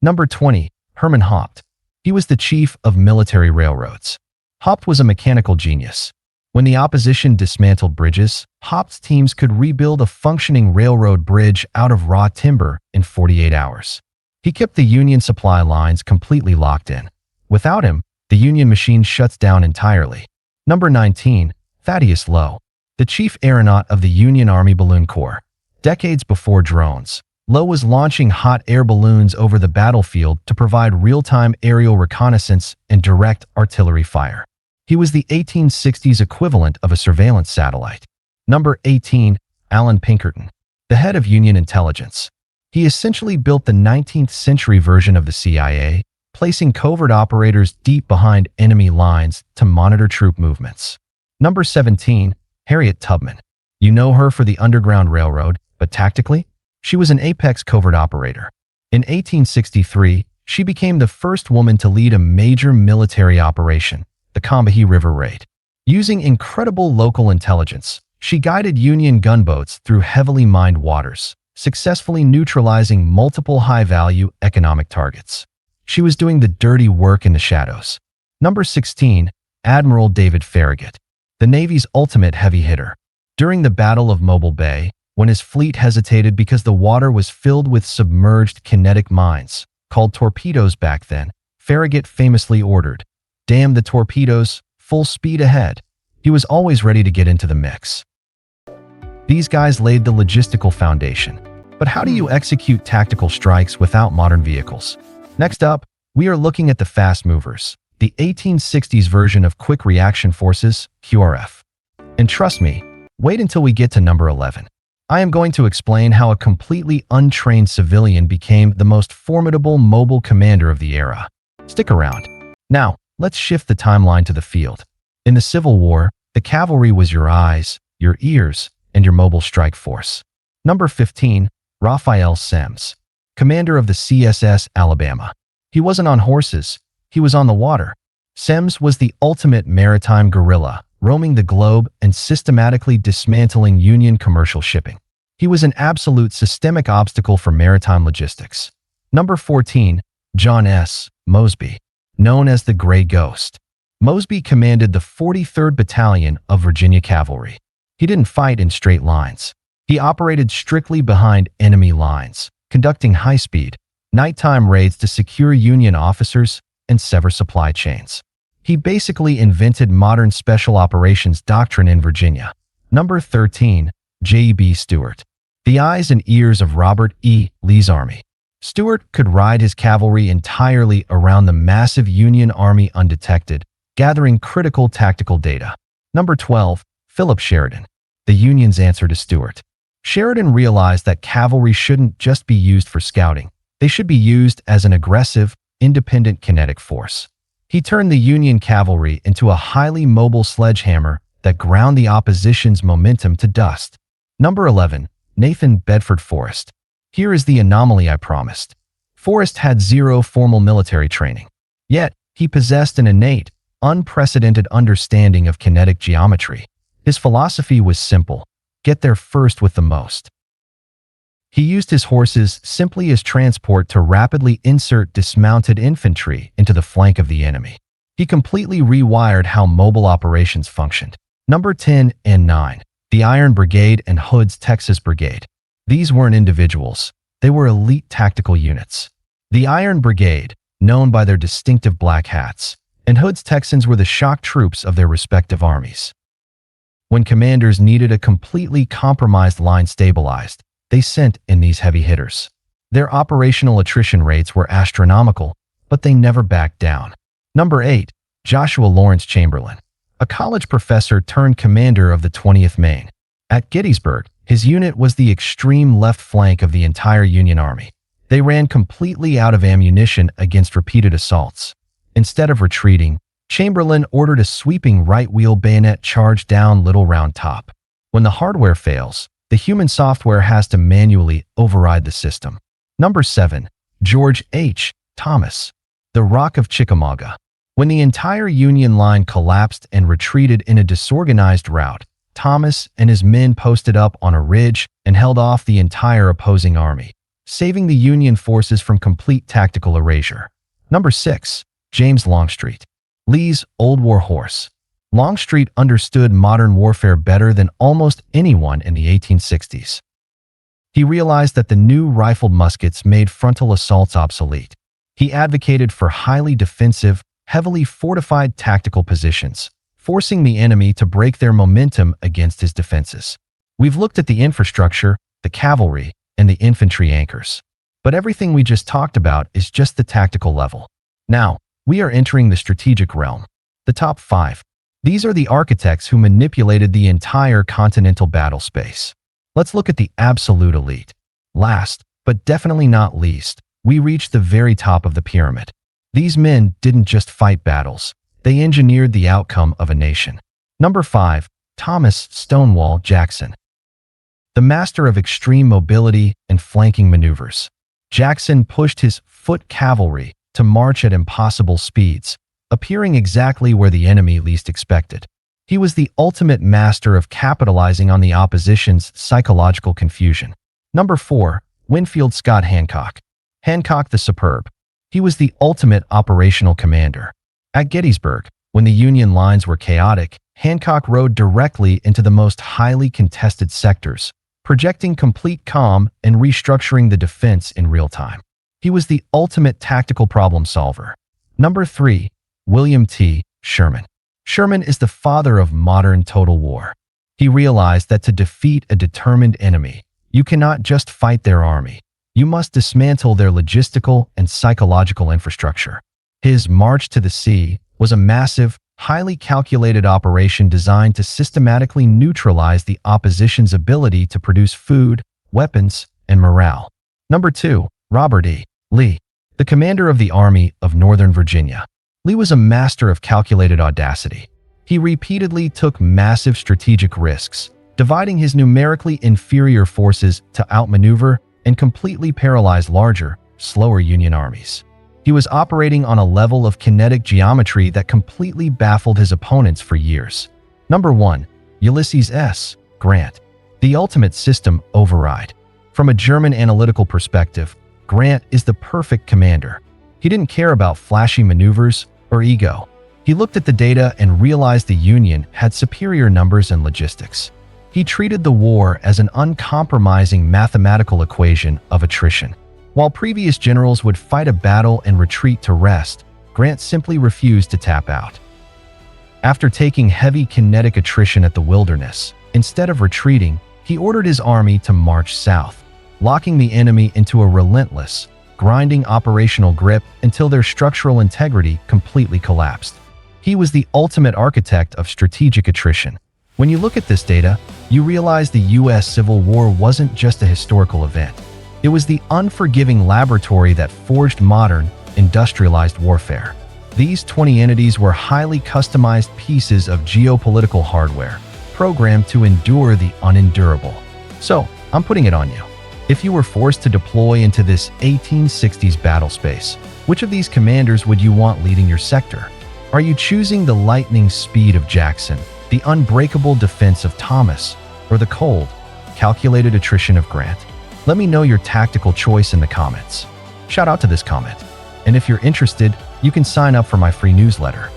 Number 20. Herman Haupt. He was the chief of military railroads. Haupt was a mechanical genius. When the opposition dismantled bridges, Haupt's teams could rebuild a functioning railroad bridge out of raw timber in 48 hours. He kept the Union supply lines completely locked in. Without him, the Union machine shuts down entirely. Number 19. Thaddeus Lowe. The chief aeronaut of the Union Army Balloon Corps. Decades before drones, Lowe was launching hot air balloons over the battlefield to provide real-time aerial reconnaissance and direct artillery fire. He was the 1860s equivalent of a surveillance satellite. Number 18. Alan Pinkerton. The head of Union intelligence. He essentially built the 19th century version of the CIA, placing covert operators deep behind enemy lines to monitor troop movements. Number 17. Harriet Tubman. You know her for the Underground Railroad, but tactically, she was an apex covert operator. In 1863, she became the first woman to lead a major military operation, the Combahee River Raid. Using incredible local intelligence, she guided Union gunboats through heavily mined waters, successfully neutralizing multiple high-value economic targets. She was doing the dirty work in the shadows. Number 16. Admiral David Farragut. The Navy's ultimate heavy hitter. During the Battle of Mobile Bay, when his fleet hesitated because the water was filled with submerged kinetic mines, called torpedoes back then, Farragut famously ordered, "Damn the torpedoes, full speed ahead." He was always ready to get into the mix. These guys laid the logistical foundation. But how do you execute tactical strikes without modern vehicles? Next up, we are looking at the fast movers, the 1860s version of Quick Reaction Forces, QRF. And trust me, wait until we get to number 11. I am going to explain how a completely untrained civilian became the most formidable mobile commander of the era. Stick around. Now, let's shift the timeline to the field. In the Civil War, the cavalry was your eyes, your ears, and your mobile strike force. Number 15. Raphael Semmes. Commander of the CSS Alabama. He wasn't on horses, he was on the water. Semmes was the ultimate maritime guerrilla, roaming the globe and systematically dismantling Union commercial shipping. He was an absolute systemic obstacle for maritime logistics. Number 14. John S. Mosby. Known as the Gray Ghost. Mosby commanded the 43rd Battalion of Virginia Cavalry. He didn't fight in straight lines. He operated strictly behind enemy lines, conducting high-speed, nighttime raids to secure Union officers and sever supply chains. He basically invented modern special operations doctrine in Virginia. Number 13. J.B. Stuart. The eyes and ears of Robert E. Lee's army. Stuart could ride his cavalry entirely around the massive Union army undetected, gathering critical tactical data. Number 12. Philip Sheridan. The Union's answer to Stuart. Sheridan realized that cavalry shouldn't just be used for scouting. They should be used as an aggressive, independent kinetic force. He turned the Union cavalry into a highly mobile sledgehammer that ground the opposition's momentum to dust. Number 11. Nathan Bedford Forrest. Here is the anomaly I promised. Forrest had zero formal military training. Yet, he possessed an innate, unprecedented understanding of kinetic geometry. His philosophy was simple: get there first with the most. He used his horses simply as transport to rapidly insert dismounted infantry into the flank of the enemy. He completely rewired how mobile operations functioned. Number 10 and 9. The Iron Brigade and Hood's Texas Brigade. These weren't individuals. They were elite tactical units. The Iron Brigade, known by their distinctive black hats, and Hood's Texans were the shock troops of their respective armies. When commanders needed a completely compromised line stabilized, they sent in these heavy hitters. Their operational attrition rates were astronomical, but they never backed down. Number 8. Joshua Lawrence Chamberlain. A college professor turned commander of the 20th Maine. At Gettysburg, his unit was the extreme left flank of the entire Union Army. They ran completely out of ammunition against repeated assaults. Instead of retreating, Chamberlain ordered a sweeping right-wheel bayonet charge down Little Round Top. When the hardware fails, the human software has to manually override the system. Number 7. George H. Thomas. The Rock of Chickamauga. When the entire Union line collapsed and retreated in a disorganized rout, Thomas and his men posted up on a ridge and held off the entire opposing army, saving the Union forces from complete tactical erasure. Number 6. James Longstreet, Lee's Old War Horse. Longstreet understood modern warfare better than almost anyone in the 1860s. He realized that the new rifled muskets made frontal assaults obsolete. He advocated for highly defensive, heavily fortified tactical positions, forcing the enemy to break their momentum against his defenses. We've looked at the infrastructure, the cavalry, and the infantry anchors. But everything we just talked about is just the tactical level. Now, we are entering the strategic realm. The top 5. These are the architects who manipulated the entire continental battle space. Let's look at the absolute elite. Last, but definitely not least, we reach the very top of the pyramid. These men didn't just fight battles, they engineered the outcome of a nation. Number 5. Thomas Stonewall Jackson, the master of extreme mobility and flanking maneuvers. Jackson pushed his foot cavalry to march at impossible speeds, appearing exactly where the enemy least expected. He was the ultimate master of capitalizing on the opposition's psychological confusion. Number 4. Winfield Scott Hancock. Hancock the Superb. He was the ultimate operational commander. At Gettysburg, when the Union lines were chaotic, Hancock rode directly into the most highly contested sectors, projecting complete calm and restructuring the defense in real time. He was the ultimate tactical problem solver. Number 3. William T. Sherman. Sherman is the father of modern total war. He realized that to defeat a determined enemy, you cannot just fight their army. You must dismantle their logistical and psychological infrastructure. His March to the Sea was a massive, highly calculated operation designed to systematically neutralize the opposition's ability to produce food, weapons, and morale. Number 2. Robert E. Lee, the commander of the Army of Northern Virginia. Lee was a master of calculated audacity. He repeatedly took massive strategic risks, dividing his numerically inferior forces to outmaneuver and completely paralyze larger, slower Union armies. He was operating on a level of kinetic geometry that completely baffled his opponents for years. Number 1. Ulysses S. Grant, the ultimate system override. From a German analytical perspective, Grant is the perfect commander. He didn't care about flashy maneuvers or ego. He looked at the data and realized the Union had superior numbers and logistics. He treated the war as an uncompromising mathematical equation of attrition. While previous generals would fight a battle and retreat to rest, Grant simply refused to tap out. After taking heavy kinetic attrition at the Wilderness, instead of retreating, he ordered his army to march south, locking the enemy into a relentless, grinding operational grip until their structural integrity completely collapsed. He was the ultimate architect of strategic attrition. When you look at this data, you realize the U.S. Civil War wasn't just a historical event. It was the unforgiving laboratory that forged modern, industrialized warfare. These 20 entities were highly customized pieces of geopolitical hardware, programmed to endure the unendurable. So, I'm putting it on you. If you were forced to deploy into this 1860s battle space, which of these commanders would you want leading your sector? Are you choosing the lightning speed of Jackson, the unbreakable defense of Thomas, or the cold, calculated attrition of Grant? Let me know your tactical choice in the comments. Shout out to this comment. And if you're interested, you can sign up for my free newsletter.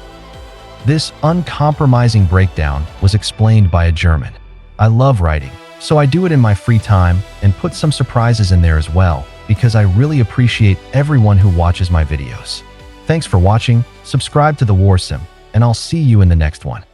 This uncompromising breakdown was explained by a German. I love writing, so I do it in my free time and put some surprises in there as well, because I really appreciate everyone who watches my videos. Thanks for watching, subscribe to the WarSim, and I'll see you in the next one.